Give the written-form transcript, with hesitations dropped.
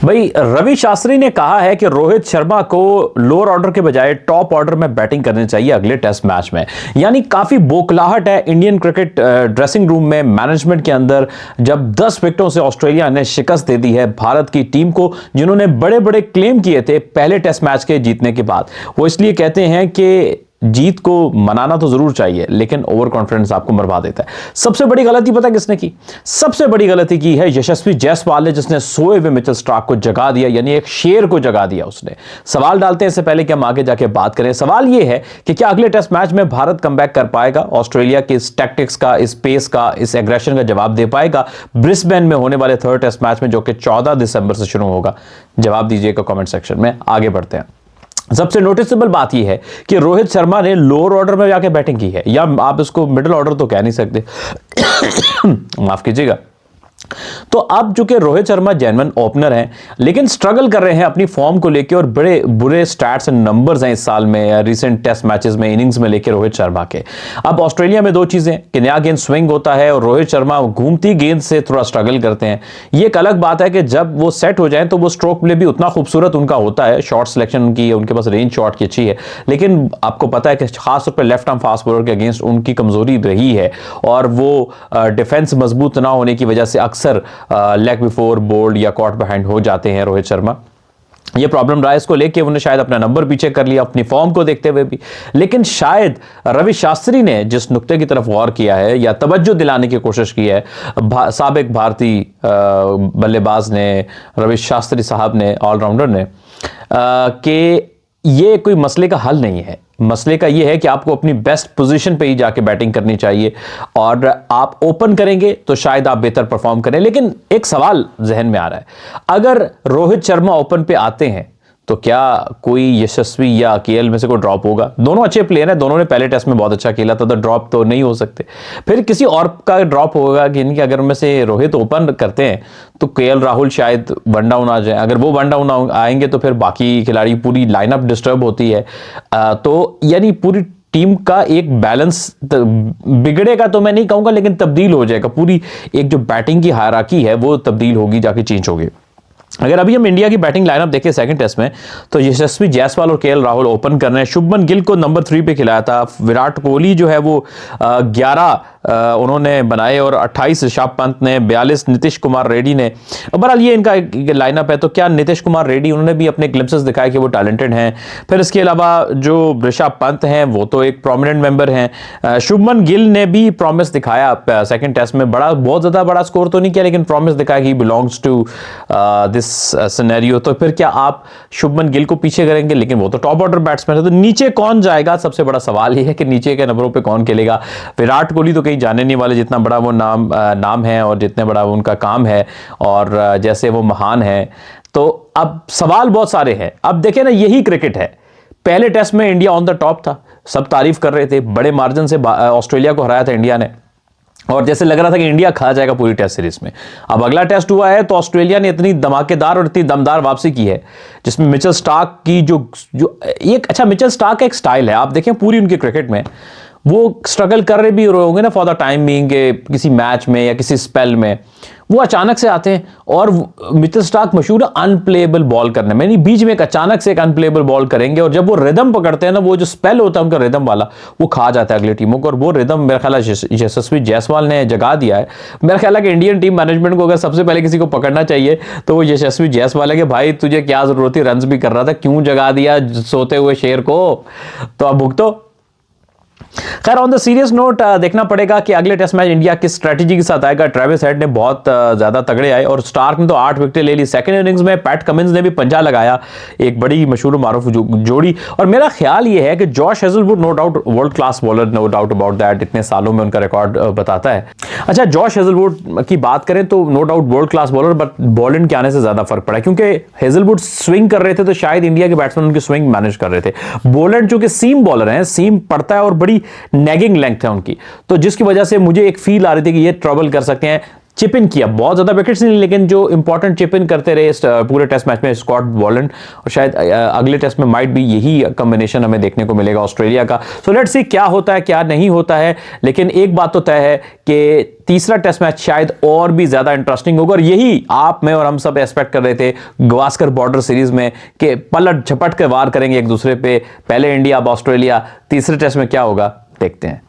भाई रवि शास्त्री ने कहा है कि रोहित शर्मा को लोअर ऑर्डर के बजाय टॉप ऑर्डर में बैटिंग करनी चाहिए अगले टेस्ट मैच में। यानी काफी बोखलाहट है इंडियन क्रिकेट ड्रेसिंग रूम में, मैनेजमेंट के अंदर, जब 10 विकेटों से ऑस्ट्रेलिया ने शिकस्त दे दी है भारत की टीम को, जिन्होंने बड़े बड़े क्लेम किए थे पहले टेस्ट मैच के जीतने के बाद। वो इसलिए कहते हैं कि जीत को मनाना तो जरूर चाहिए, लेकिन ओवर कॉन्फिडेंस आपको मरवा देता है। सबसे बड़ी गलती पता किसने की? सबसे बड़ी गलती की है यशस्वी जायसवाल ने, जिसने सोए हुए मिचेल स्टार्क को जगा दिया, यानी एक शेर को जगा दिया उसने। सवाल डालते हैं इससे पहले कि हम आगे जाके बात करें। सवाल यह है कि क्या अगले टेस्ट मैच में भारत कमबैक कर पाएगा? ऑस्ट्रेलिया के इस टैक्टिक्स का, इस पेस का, इस एग्रेशन का जवाब दे पाएगा ब्रिस्बेन में होने वाले थर्ड टेस्ट मैच में, जो कि 14 दिसंबर से शुरू होगा? जवाब दीजिएगा कमेंट सेक्शन में। आगे बढ़ते हैं। सबसे नोटिसेबल बात यह है कि रोहित शर्मा ने लोअर ऑर्डर में जाके बैटिंग की है, या आप इसको मिडिल ऑर्डर तो कह नहीं सकते माफ कीजिएगा। तो अब चूंकि रोहित शर्मा जेन्युइन ओपनर हैं, लेकिन स्ट्रगल कर रहे हैं अपनी फॉर्म को लेकर, और बड़े बुरे स्टैट्स एंड नंबर्स हैं इस साल में या रिसेंट टेस्ट मैचेस में इनिंग्स में लेकर रोहित शर्मा के। अब ऑस्ट्रेलिया में दो चीजें कि नया गेंद स्विंग होता है और रोहित शर्मा घूमती गेंद से थोड़ा स्ट्रगल करते हैं। ये एक अलग बात है कि जब वो सेट हो जाए तो वो स्ट्रोक प्ले भी उतना खूबसूरत उनका होता है, शॉट सिलेक्शन उनकी है, उनके पास रेंज शॉट की अच्छी है। लेकिन आपको पता है कि खासतौर पर लेफ्ट आर्म फास्ट बॉलर के अगेंस्ट उनकी कमजोरी रही है, और वो डिफेंस मजबूत ना होने की वजह से अक्सर लेग बिफोर बोल्ड या कॉट बिहाइंड हो जाते हैं रोहित शर्मा। ये प्रॉब्लम रहा, इसको लेके उन्होंने शायद अपना नंबर पीछे कर लिया अपनी फॉर्म को देखते हुए भी। लेकिन शायद रवि शास्त्री ने जिस नुक्ते की तरफ गौर किया है या तवज्जो दिलाने की कोशिश की है साबिक भारतीय बल्लेबाज ने, रवि शास्त्री साहब ने, ऑलराउंडर ने, कि ये कोई मसले का हल नहीं है। मसले का ये है कि आपको अपनी बेस्ट पोजीशन पे ही जाके बैटिंग करनी चाहिए, और आप ओपन करेंगे तो शायद आप बेहतर परफॉर्म करें। लेकिन एक सवाल जहन में आ रहा है, अगर रोहित शर्मा ओपन पे आते हैं तो क्या कोई यशस्वी या केएल में से कोई ड्रॉप होगा? दोनों अच्छे प्लेयर हैं, दोनों ने पहले टेस्ट में बहुत अच्छा खेला था, तो ड्रॉप तो नहीं हो सकते। फिर किसी और का ड्रॉप होगा कि इनके, अगर उनमें से रोहित ओपन करते हैं तो केएल राहुल शायद वन डाउन आ जाए। अगर वो वन डाउन आएंगे तो फिर बाकी खिलाड़ी, पूरी लाइनअप डिस्टर्ब होती है। तो यानी पूरी टीम का एक बैलेंस बिगड़ेगा तो मैं नहीं कहूंगा, लेकिन तब्दील हो जाएगा। पूरी एक जो बैटिंग की हायरार्की है वो तब्दील होगी, जाके चेंज होगी। अगर अभी हम इंडिया की बैटिंग लाइनअप देखें सेकंड टेस्ट में, तो यशस्वी जायसवाल और केएल राहुल ओपन कर रहे हैं। शुभमन गिल को नंबर 3 पे खिलाया था। विराट कोहली जो है वो 11 उन्होंने बनाए, और 28 ऋषभ पंत ने, 42 नीतीश कुमार रेड्डी ने। बहरहाल ये इनका लाइनअप है। तो क्या नीतीश कुमार रेड्डी, उन्होंने भी अपने ग्लिम्पसेस दिखाए कि वो टैलेंटेड हैं। फिर इसके अलावा जो ऋषभ पंत हैं वो तो एक प्रोमिनेंट मेंबर हैं। शुभमन गिल ने भी प्रॉमिस दिखाया सेकंड टेस्ट में, बहुत ज्यादा बड़ा स्कोर तो नहीं किया, लेकिन प्रॉमिस दिखाया कि बिलोंग्स टू दिस सिनेरियो। तो फिर क्या आप शुभमन गिल को पीछे करेंगे? लेकिन वो तो टॉप ऑर्डर बैट्समैन है, तो नीचे कौन जाएगा? सबसे बड़ा सवाल ये है कि नीचे के नंबरों पे कौन खेलेगा। विराट कोहली तो कहीं जाने नहीं वाले, जितना बड़ा वो नाम है और जितने बड़ा वो उनका काम है, और जैसे वो महान है। तो अब सवाल बहुत सारे हैं। अब देखें ना, यही क्रिकेट है। पहले टेस्ट में इंडिया ऑन द टॉप था, सब तारीफ कर रहे थे, बड़े मार्जिन से ऑस्ट्रेलिया को हराया था इंडिया ने, और जैसे लग रहा था कि इंडिया खा जाएगा पूरी टेस्ट सीरीज में। अब अगला टेस्ट हुआ है तो ऑस्ट्रेलिया ने इतनी धमाकेदार और इतनी दमदार वापसी की है, जिसमें मिचेल स्टार्क की जो एक, अच्छा, मिचेल स्टार्क का एक स्टाइल है, आप देखें पूरी उनके क्रिकेट में वो स्ट्रगल कर रहे भी होंगे ना फॉर द टाइम बीइंग, किसी मैच में या किसी स्पेल में वो अचानक से आते हैं। और मिचेल स्टार्क मशहूर है अनप्लेएबल बॉल करने में, नहीं, बीच में एक अचानक से एक अनप्लेएबल बॉल करेंगे, और जब वो रिदम पकड़ते हैं ना, वो जो स्पेल होता है उनका रिदम वाला, वो खा जाता है अगली टीमों को। और वो रिदम मेरा ख्याल है यशस्वी जायसवाल ने जगा दिया है। मेरा ख्याल है कि इंडियन टीम मैनेजमेंट को अगर सबसे पहले किसी को पकड़ना चाहिए तो वो यशस्वी जायसवाल है, कि भाई तुझे क्या जरूरत थी, रन्स भी कर रहा था, क्यों जगा दिया सोते हुए शेर को? तो अब भुगतो। खैर, ऑन द सीरियस नोट देखना पड़ेगा कि अगले टेस्ट मैच इंडिया किस स्ट्रेटेजी के साथ आएगा। ट्रेविस हेड ने बहुत ज्यादा तगड़े आए, और स्टार्क ने तो 8 विकेटें ले ली। सेकंड इनिंग्स में पैट कमिंस ने भी पंजा लगाया, एक बड़ी मशहूर मारूफ जोड़ी। और मेरा ख्याल ये है कि Josh Hazlewood no doubt world class bowler, no doubt about that, इतने सालों में उनका रिकॉर्ड बताता है। अच्छा, जॉश हेजलवुड की बात करें तो no doubt world class bowler, but bowling के आने से ज्यादा फर्क पड़ा, क्योंकि हेजलवुड स्विंग कर रहे थे तो शायद इंडिया के बैट्समैन उनकी स्विंग मैनेज कर रहे थे। बॉलर चूंकि सीम बॉलर हैं, सीम पड़ता है और बड़ी नेगिंग लेंथ है उनकी, तो जिसकी वजह से मुझे एक फील आ रही थी कि ये ट्रबल कर सकते हैं। चिप इन किया, बहुत ज्यादा विकेट्स नहीं लेकिन जो इंपॉर्टेंट चिप इन करते रहे इस पूरे टेस्ट मैच में स्कॉट बॉलैंड, और शायद अगले टेस्ट में माइट भी यही कॉम्बिनेशन हमें देखने को मिलेगा ऑस्ट्रेलिया का। सो लेट्स सी क्या होता है क्या नहीं होता है, लेकिन एक बात तो तय है कि तीसरा टेस्ट मैच शायद और भी ज्यादा इंटरेस्टिंग होगा, और यही आप में और हम सब एक्सपेक्ट कर रहे थे गावस्कर बॉर्डर सीरीज में कि पलट झपट के वार करेंगे एक दूसरे पे, पहले इंडिया अब ऑस्ट्रेलिया, तीसरे टेस्ट में क्या होगा देखते हैं।